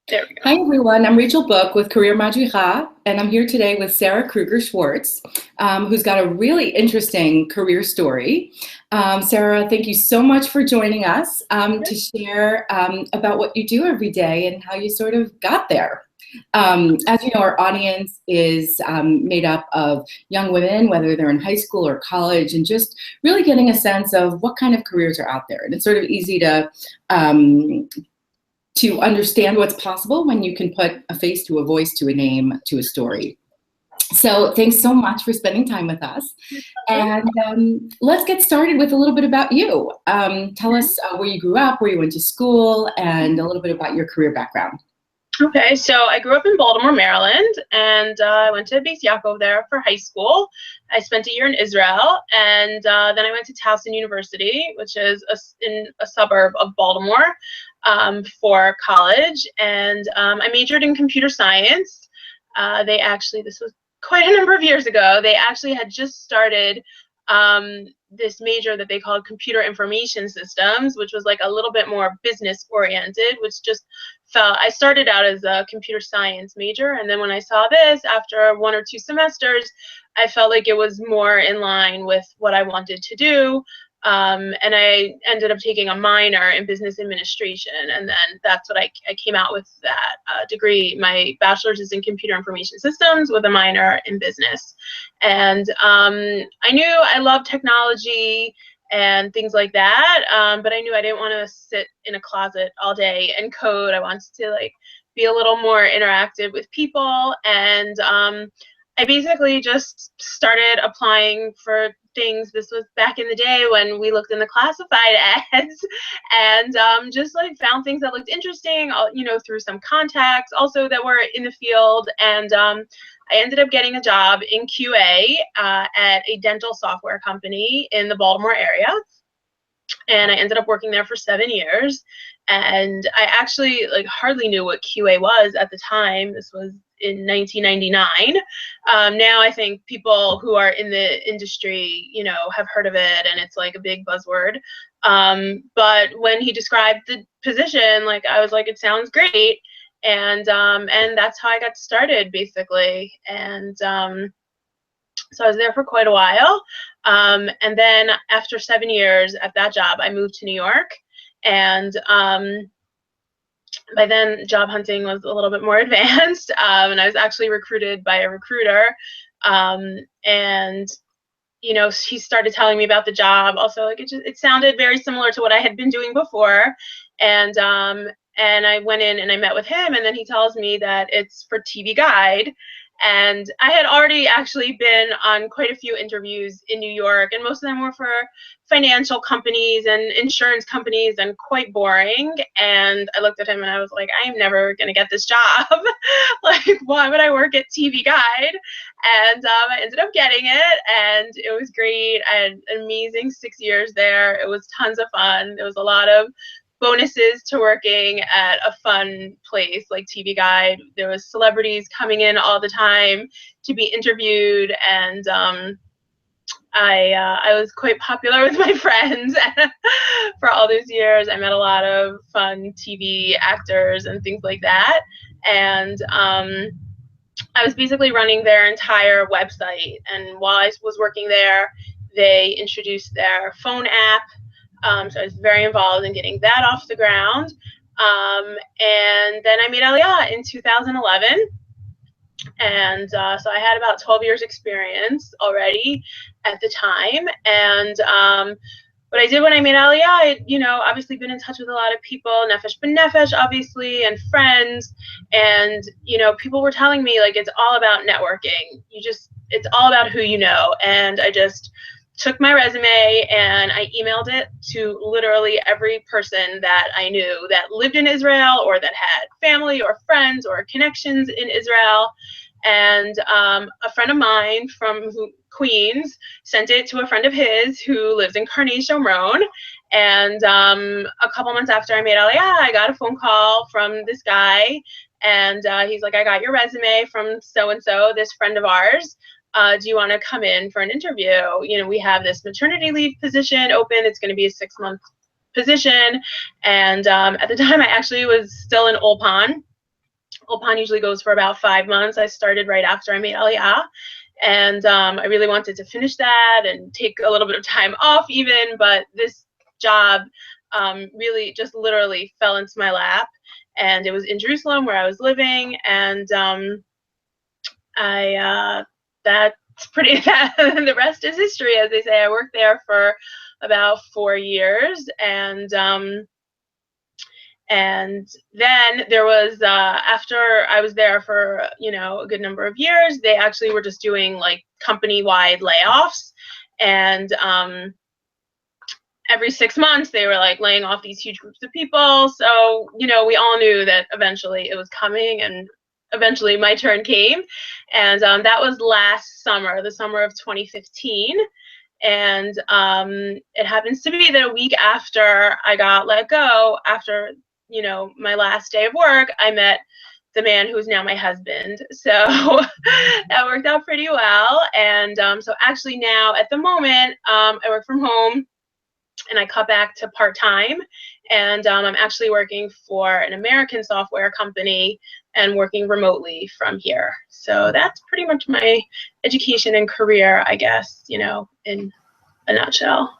There we go. Hi everyone, I'm Rachel Book with Career Madricha, and I'm here today with Sara Kruger Schwartz, who's got a really interesting career story. Sara, thank you so much for joining us to share about what you do every day and how you sort of got there. As you know, our audience is made up of young women, whether they're in high school or college, and just really getting a sense of what kind of careers are out there. And it's sort of easy to understand what's possible when you can put a face to a voice to a name to a story. So thanks so much for spending time with us. And let's get started with a little bit about you. Tell us where you grew up, where you went to school, and a little bit about your career background. Okay, so I grew up in Baltimore, Maryland, and I went to Beis Yaakov there for high school. I spent a year in Israel, and then I went to Towson University, which is in a suburb of Baltimore, for college, and I majored in computer science. This was quite a number of years ago, they actually had just started this major that they called computer information systems, which was like a little bit more business oriented, which just felt, I started out as a computer science major, and then when I saw this after 1 or 2 semesters, I felt like it was more in line with what I wanted to do. And I ended up taking a minor in business administration, and then that's what I came out with that degree. My bachelor's is in computer information systems with a minor in business. And I knew I loved technology and things like that, but I knew I didn't want to sit in a closet all day and code. I wanted to like be a little more interactive with people, and I basically just started applying for things. This was back in the day when we looked in the classified ads, and just like found things that looked interesting, through some contacts also that were in the field. And I ended up getting a job in QA at a dental software company in the Baltimore area. And I ended up working there for 7 years. And I actually hardly knew what QA was at the time. This was in 1999. Now I think people who are in the industry, have heard of it, and it's like a big buzzword. But when he described the position, I was like, it sounds great. And that's how I got started, basically. And so I was there for quite a while. And then after 7 years at that job, I moved to New York. And by then, job hunting was a little bit more advanced. And I was actually recruited by a recruiter. And he started telling me about the job. Also, it sounded very similar to what I had been doing before. And I went in and I met with him, and then he tells me that it's for TV Guide. And I had already actually been on quite a few interviews in New York, and most of them were for financial companies and insurance companies, and quite boring. And I looked at him and I was like, I'm never going to get this job. Why would I work at TV Guide? And I ended up getting it, and it was great. I had an amazing 6 years there. It was tons of fun. There was a lot of bonuses to working at a fun place like TV Guide. There was celebrities coming in all the time to be interviewed, and I was quite popular with my friends for all those years. I met a lot of fun TV actors and things like that, and I was basically running their entire website. And while I was working there, they introduced their phone app. So I was very involved in getting that off the ground. And then I made Aliyah in 2011. And so I had about 12 years experience already at the time. And what I did when I made Aliyah, I obviously been in touch with a lot of people, Nefesh B'Nefesh, obviously, and friends. And, people were telling me, it's all about networking. It's all about who you know. And I just took my resume and I emailed it to literally every person that I knew that lived in Israel, or that had family or friends or connections in Israel. And a friend of mine from Queens sent it to a friend of his who lives in Karnei Shomron. And a couple months after I made Aliyah, I got a phone call from this guy, and he's like, I got your resume from so-and-so, this friend of ours. Do you want to come in for an interview? We have this maternity leave position open. It's going to be a 6-month position. And at the time, I actually was still in Ulpan. Ulpan usually goes for about 5 months. I started right after I made Aliyah. And I really wanted to finish that and take a little bit of time off even, but this job really just literally fell into my lap. And it was in Jerusalem where I was living, and that's pretty, the rest is history, as they say. I worked there for about 4 years, and then there was, after I was there for, a good number of years, they actually were just doing like company-wide layoffs. And every 6 months they were like laying off these huge groups of people. So, we all knew that eventually it was coming, and eventually my turn came. And that was last summer, the summer of 2015. And it happens to be that a week after I got let go, after my last day of work, I met the man who is now my husband. So that worked out pretty well. And so actually now at the moment, I work from home, and I cut back to part-time. And I'm actually working for an American software company and working remotely from here. So that's pretty much my education and career, I guess, in a nutshell.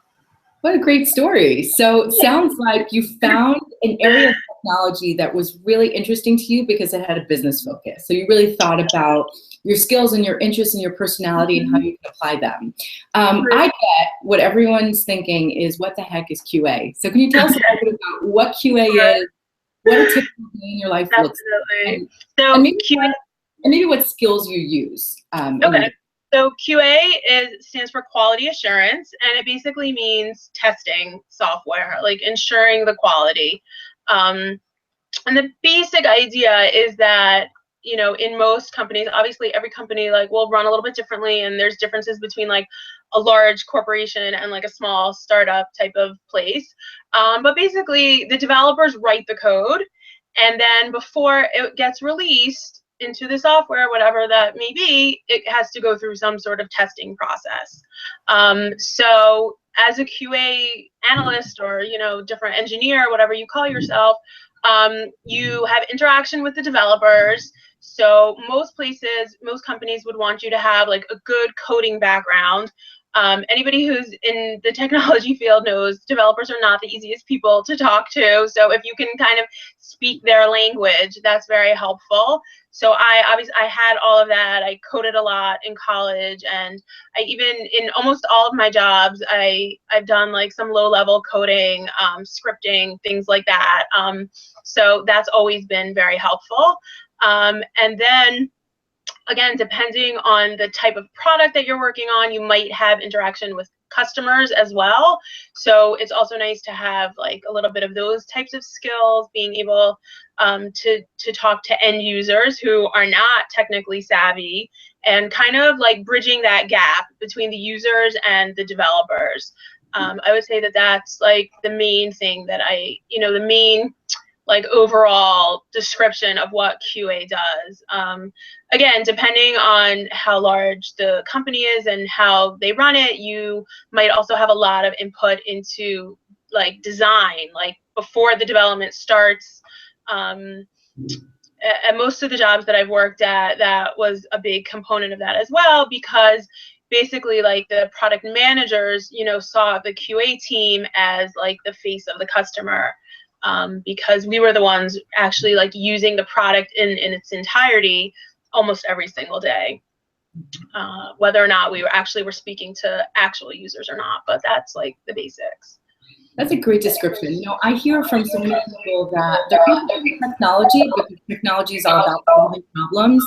What a great story. So it sounds like you found an area of technology that was really interesting to you because it had a business focus. So you really thought about your skills and your interests and your personality and how you can apply them. I get what everyone's thinking is, what the heck is QA? So can you tell us a little bit about what QA is, what a typical day in your life looks like, and maybe what skills you use? Okay. So QA stands for quality assurance, and it basically means testing software, like ensuring the quality. And the basic idea is that, in most companies, obviously every company will run a little bit differently, and there's differences between like a large corporation and like a small startup type of place. But basically the developers write the code, and then before it gets released into the software, whatever that may be, it has to go through some sort of testing process. So as a QA analyst, or different engineer, whatever you call yourself, you have interaction with the developers. So most companies would want you to have like a good coding background. Anybody who's in the technology field knows developers are not the easiest people to talk to. So if you can kind of speak their language, that's very helpful. So I had all of that. I coded a lot in college, and I even, in almost all of my jobs, I've done like some low-level coding, scripting, things like that. So that's always been very helpful. And then, again, depending on the type of product that you're working on, you might have interaction with customers as well. So it's also nice to have like a little bit of those types of skills, being able to talk to end users who are not technically savvy, and kind of like bridging that gap between the users and the developers. I would say that that's like the main thing that the main like overall description of what QA does. Again, depending on how large the company is and how they run it, you might also have a lot of input into like design, like before the development starts. At most of the jobs that I've worked at, that was a big component of that as well, because basically like the product managers, saw the QA team as like the face of the customer. Because we were the ones actually like using the product in its entirety almost every single day, whether or not we were speaking to actual users or not. But that's like the basics. That's a great description. I hear from so many people that they're interested in technology because technology is all about solving problems,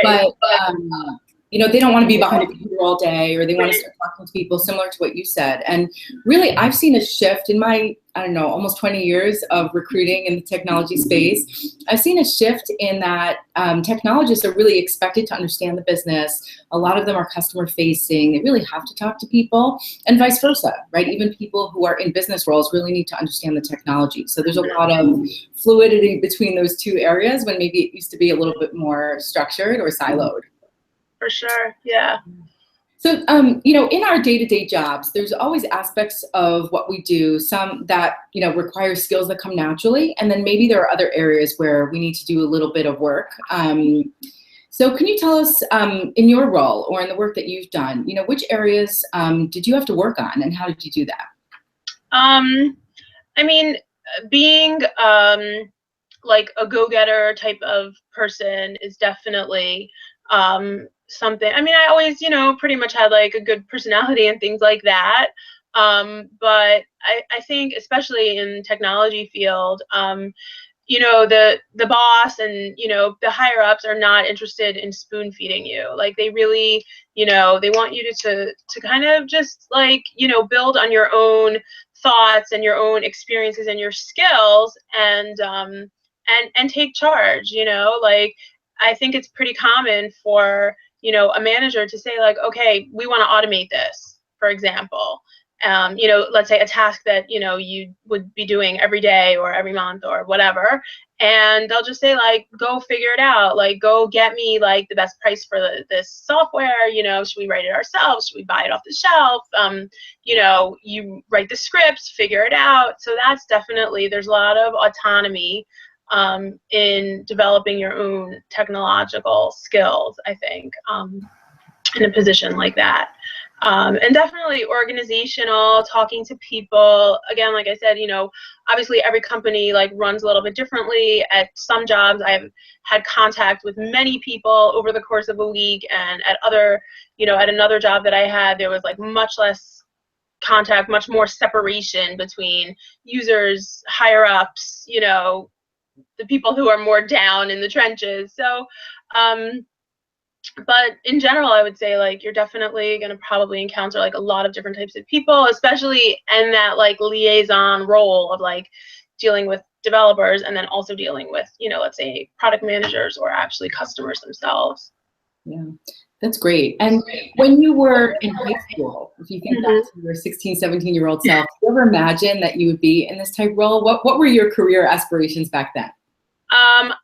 right. But they don't want to be behind a computer all day, or they want to start talking to people, similar to what you said. And really, I've seen a shift in my, almost 20 years of recruiting in the technology space. I've seen a shift in that technologists are really expected to understand the business. A lot of them are customer facing. They really have to talk to people, and vice versa, right? Even people who are in business roles really need to understand the technology. So there's a lot of fluidity between those two areas, when maybe it used to be a little bit more structured or siloed. For sure, yeah. So, in our day-to-day jobs, there's always aspects of what we do, some that, require skills that come naturally, and then maybe there are other areas where we need to do a little bit of work. So can you tell us, in your role or in the work that you've done, which areas did you have to work on, and how did you do that? I mean, being like a go-getter type of person is definitely something. I mean, I always, pretty much had like a good personality and things like that. But I think especially in technology field, the boss and, the higher ups are not interested in spoon feeding you. Like they really, they want you to kind of just like, build on your own thoughts and your own experiences and your skills and take charge, like I think it's pretty common for, a manager to say like, okay, we want to automate this, for example. Let's say a task that, you would be doing every day or every month or whatever. And they'll just say like, go figure it out. Like, go get me like the best price for this software. Should we write it ourselves? Should we buy it off the shelf? You write the scripts, figure it out. So that's definitely, there's a lot of autonomy in developing your own technological skills, I think, in a position like that. And definitely organizational, talking to people. Again, like I said, obviously every company like runs a little bit differently. At some jobs, I've had contact with many people over the course of a week, and at another job that I had, there was like much less contact, much more separation between users, higher ups, the people who are more down in the trenches. So, but in general, I would say like you're definitely going to probably encounter like a lot of different types of people, especially in that like liaison role of like dealing with developers and then also dealing with, let's say product managers or actually customers themselves. Yeah, that's great. And when you were in high school, if you think back to your 16, 17-year-old self, did you ever imagine that you would be in this type role? What were your career aspirations back then?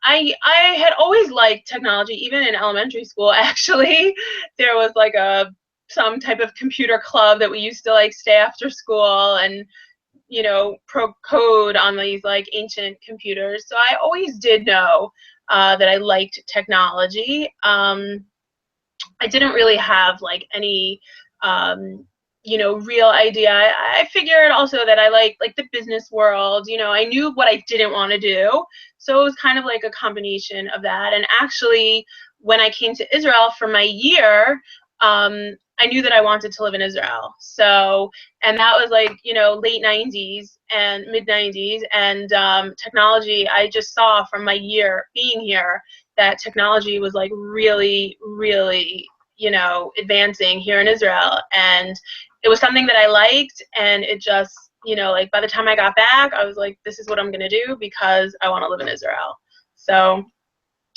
I had always liked technology, even in elementary school, actually. There was like some type of computer club that we used to like stay after school and, code on these like ancient computers. So I always did know that I liked technology. I didn't really have like any real idea. I figured also that I like the business world. I knew what I didn't want to do. So it was kind of like a combination of that. And actually, when I came to Israel for my year, I knew that I wanted to live in Israel. So, and that was like, late 90s and mid 90s. And technology, I just saw from my year being here that technology was like really, really, advancing here in Israel. And it was something that I liked, and it just, like by the time I got back, I was like, this is what I'm going to do because I want to live in Israel. So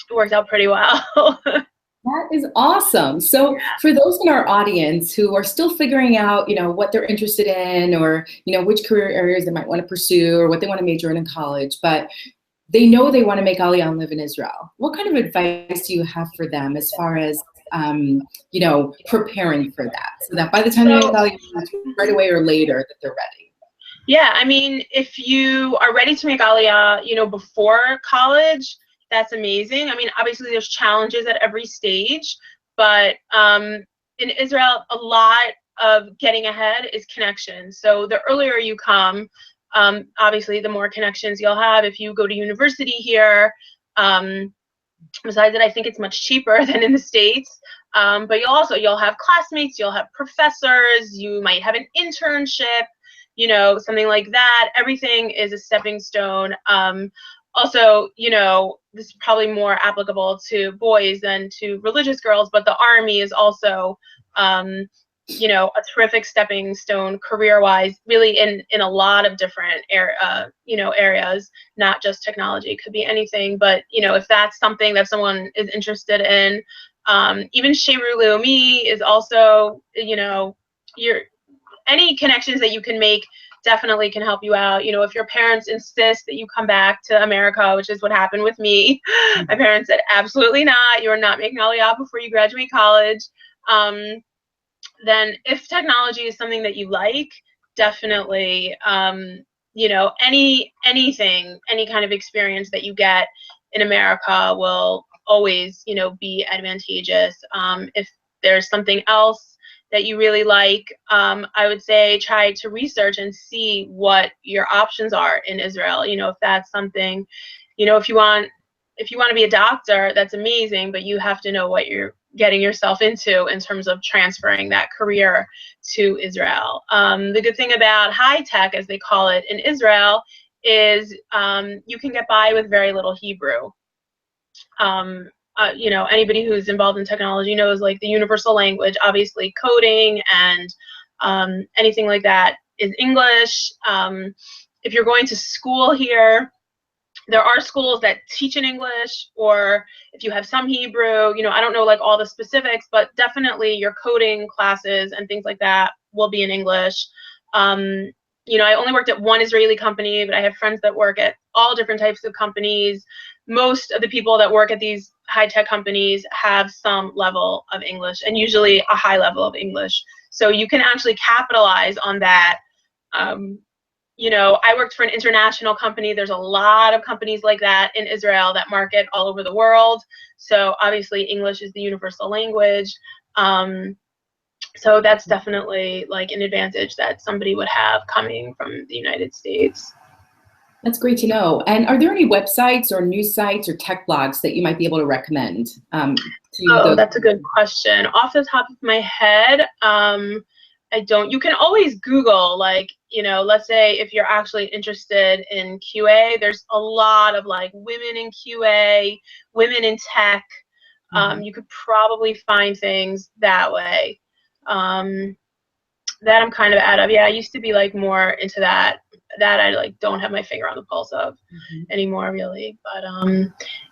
it worked out pretty well. That is awesome. So for those in our audience who are still figuring out, what they're interested in or, which career areas they might want to pursue or what they want to major in college, but they know they want to make Aliyah and live in Israel, what kind of advice do you have for them as far as preparing for that, so that by the time they make Aliyah right away or later that they're ready? Yeah, I mean, if you are ready to make Aliyah, before college, that's amazing. I mean, obviously there's challenges at every stage, but in Israel, a lot of getting ahead is connections. So the earlier you come, obviously the more connections you'll have. If you go to university here, besides that, I think it's much cheaper than in the States. But you'll have classmates, you'll have professors, you might have an internship, something like that. Everything is a stepping stone. Also, this is probably more applicable to boys than to religious girls, but the army is also, a terrific stepping stone career-wise, really in a lot of different areas, not just technology. It could be anything, but if that's something that someone is interested in, even Sheru Leumi is also, any connections that you can make definitely can help you out. If your parents insist that you come back to America, which is what happened with me, my parents said, absolutely not. You're not making Aliyah before you graduate college. then if technology is something that you like, definitely, you know, anything, any kind of experience that you get in America will always, you know, be advantageous. If there's something else that you really like, I would say try to research and see what your options are in Israel. You know, if that's something, you know, if you want to be a doctor, that's amazing, but you have to know what you're getting yourself into in terms of transferring that career to Israel. The good thing about high tech, as they call it in Israel, is you can get by with very little Hebrew. You know, anybody who's involved in technology knows, like, the universal language, obviously coding and anything like that is English. If you're going to school here, there are schools that teach in English, or if you have some Hebrew, you know, I don't know like all the specifics, but definitely your coding classes and things like that will be in English. You know, I only worked at one Israeli company, but I have friends that work at all different types of companies. Most of the people that work at these high-tech companies have some level of English, and usually a high level of English. So you can actually capitalize on that. You know, I worked for an international company. There's a lot of companies like that in Israel that market all over the world. So obviously English is the universal language. So that's definitely like an advantage that somebody would have coming from the United States. That's great to know. And are there any websites or news sites or tech blogs that you might be able to recommend? That's a good question. Off the top of my head, I don't. You can always Google, like, you know, let's say if you're actually interested in QA, there's a lot of like women in QA, women in tech. You could probably find things that way. That I'm kind of out of. Yeah, I used to be like more into that. That I like don't have my finger on the pulse of anymore, really. But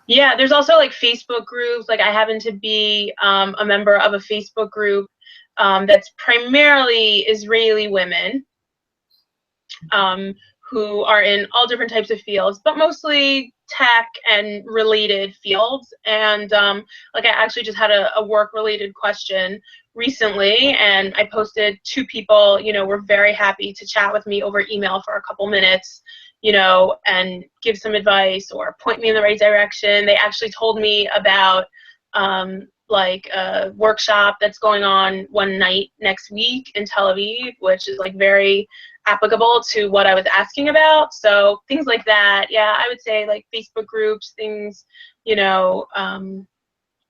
yeah, there's also like Facebook groups. Like I happen to be a member of a Facebook group that's primarily Israeli women who are in all different types of fields, but mostly tech and related fields. And like I actually just had a work-related question recently, and I posted 2 people, you know, were very happy to chat with me over email for a couple minutes, you know, and give some advice or point me in the right direction. They actually told me about like a workshop that's going on one night next week in Tel Aviv, which is like very applicable to what I was asking about. So things like that. Yeah, I would say like Facebook groups, things, you know,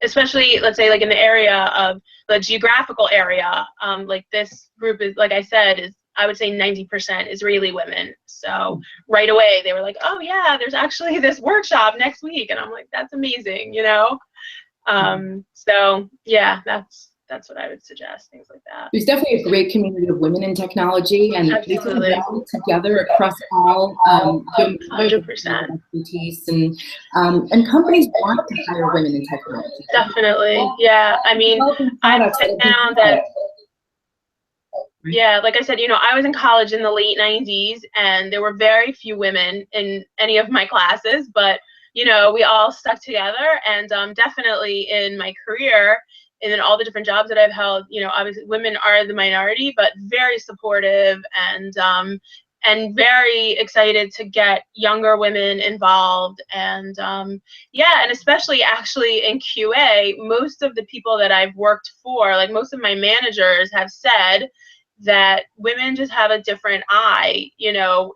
especially let's say like in the area of the geographical area, like this group is, like I said, is I would say 90% Israeli women. So right away they were like, oh yeah, there's actually this workshop next week. And I'm like, that's amazing, you know? So yeah, that's what I would suggest, things like that. There's definitely a great community of women in technology, and they can rally together across all 100% expertise, and companies want to hire women in technology. Definitely, yeah. I mean, I found that. Yeah, like I said, you know, I was in college in the late 90s, and there were very few women in any of my classes, but you know, we all stuck together, and definitely in my career and in all the different jobs that I've held, you know, obviously women are the minority, but very supportive and very excited to get younger women involved. And yeah, and especially actually in QA, most of the people that I've worked for, like most of my managers have said that women just have a different eye, you know,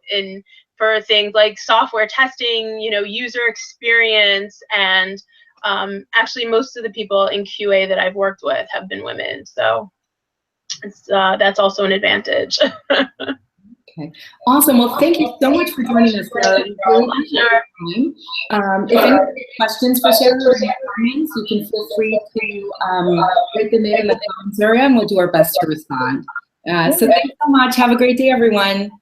for things like software testing, you know, user experience, and actually most of the people in QA that I've worked with have been women. So it's, that's also an advantage. Okay, awesome. Well, thank you so much for joining us, Sarah. If any questions for Sarah or any comments, you can feel free to write them in the comments area, and we'll do our best to respond. So thanks so much. Have a great day, everyone.